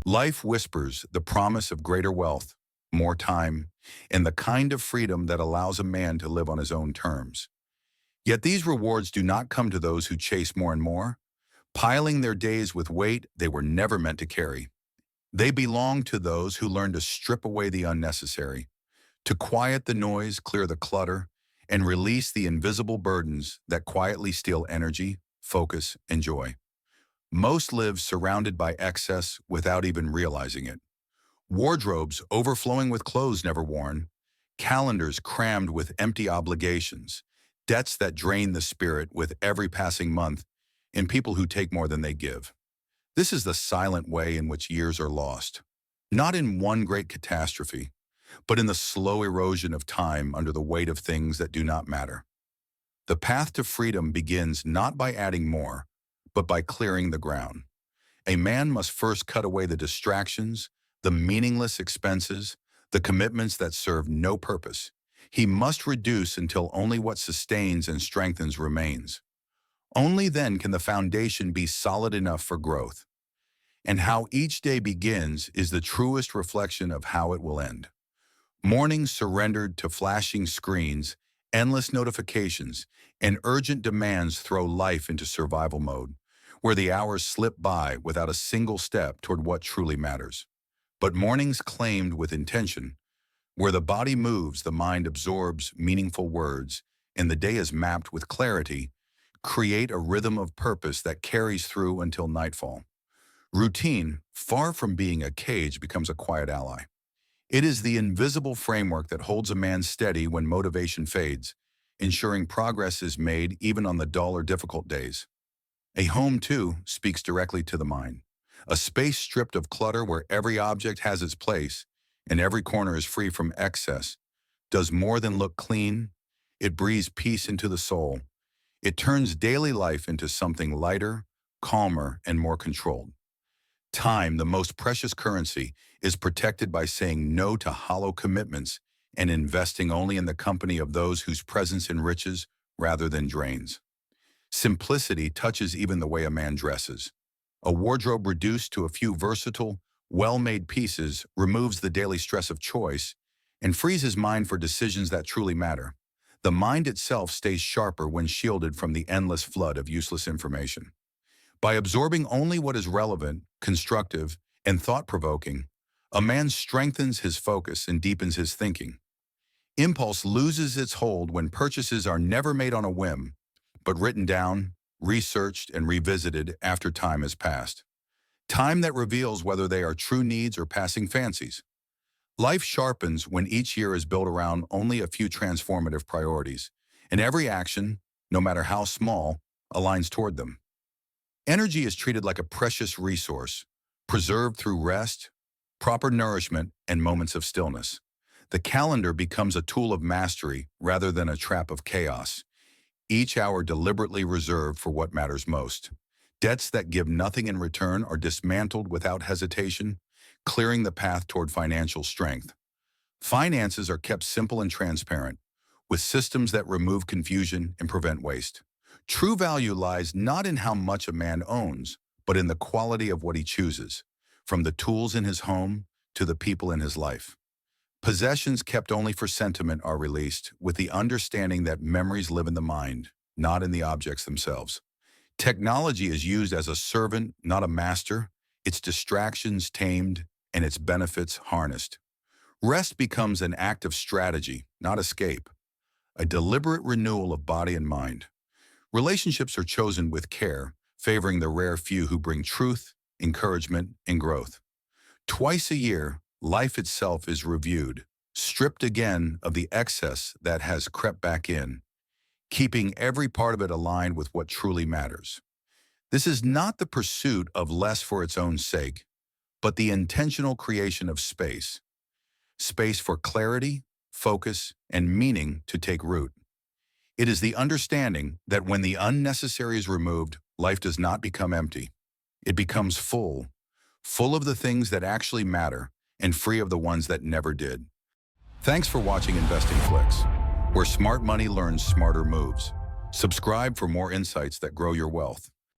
Life whispers the promise of greater wealth, more time, and the kind of freedom that allows a man to live on his own terms. Yet these rewards do not come to those who chase more and more, piling their days with weight they were never meant to carry. They belong to those who learn to strip away the unnecessary, to quiet the noise, clear the clutter, and release the invisible burdens that quietly steal energy, focus, and joy. Most live surrounded by excess without even realizing it. Wardrobes overflowing with clothes never worn, calendars crammed with empty obligations, debts that drain the spirit with every passing month, and people who take more than they give. This is the silent way in which years are lost. Not in one great catastrophe, but in the slow erosion of time under the weight of things that do not matter. The path to freedom begins not by adding more, but by clearing the ground. A man must first cut away the distractions, the meaningless expenses, the commitments that serve no purpose. He must reduce until only what sustains and strengthens remains. Only then can the foundation be solid enough for growth. And how each day begins is the truest reflection of how it will end. Mornings surrendered to flashing screens, endless notifications, and urgent demands throw life into survival mode, where the hours slip by without a single step toward what truly matters. But mornings claimed with intention, where the body moves, the mind absorbs meaningful words, and the day is mapped with clarity, create a rhythm of purpose that carries through until nightfall. Routine, far from being a cage, becomes a quiet ally. It is the invisible framework that holds a man steady when motivation fades, ensuring progress is made even on the dull or difficult days. A home, too, speaks directly to the mind. A space stripped of clutter where every object has its place and every corner is free from excess does more than look clean. It breathes peace into the soul. It turns daily life into something lighter, calmer, and more controlled. Time, the most precious currency, is protected by saying no to hollow commitments and investing only in the company of those whose presence enriches rather than drains. Simplicity touches even the way a man dresses. A wardrobe reduced to a few versatile, well-made pieces removes the daily stress of choice and frees his mind for decisions that truly matter. The mind itself stays sharper when shielded from the endless flood of useless information. By absorbing only what is relevant, constructive, and thought-provoking, a man strengthens his focus and deepens his thinking. Impulse loses its hold when purchases are never made on a whim, but written down, researched, and revisited after time has passed. Time that reveals whether they are true needs or passing fancies. Life sharpens when each year is built around only a few transformative priorities, and every action, no matter how small, aligns toward them. Energy is treated like a precious resource, preserved through rest, proper nourishment, and moments of stillness. The calendar becomes a tool of mastery rather than a trap of chaos, each hour deliberately reserved for what matters most. Debts that give nothing in return are dismantled without hesitation, clearing the path toward financial strength. Finances are kept simple and transparent, with systems that remove confusion and prevent waste. True value lies not in how much a man owns, but in the quality of what he chooses, from the tools in his home to the people in his life. Possessions kept only for sentiment are released, with the understanding that memories live in the mind, not in the objects themselves. Technology is used as a servant, not a master, its distractions tamed, and its benefits harnessed. Rest becomes an act of strategy, not escape, a deliberate renewal of body and mind. Relationships are chosen with care, favoring the rare few who bring truth, encouragement, and growth. Twice a year, life itself is reviewed, stripped again of the excess that has crept back in, keeping every part of it aligned with what truly matters. This is not the pursuit of less for its own sake, but the intentional creation of space. Space for clarity, focus, and meaning to take root. It is the understanding that when the unnecessary is removed, life does not become empty. It becomes full, full of the things that actually matter and free of the ones that never did. Thanks for watching InvestingFlix, where smart money learns smarter moves. Subscribe for more insights that grow your wealth.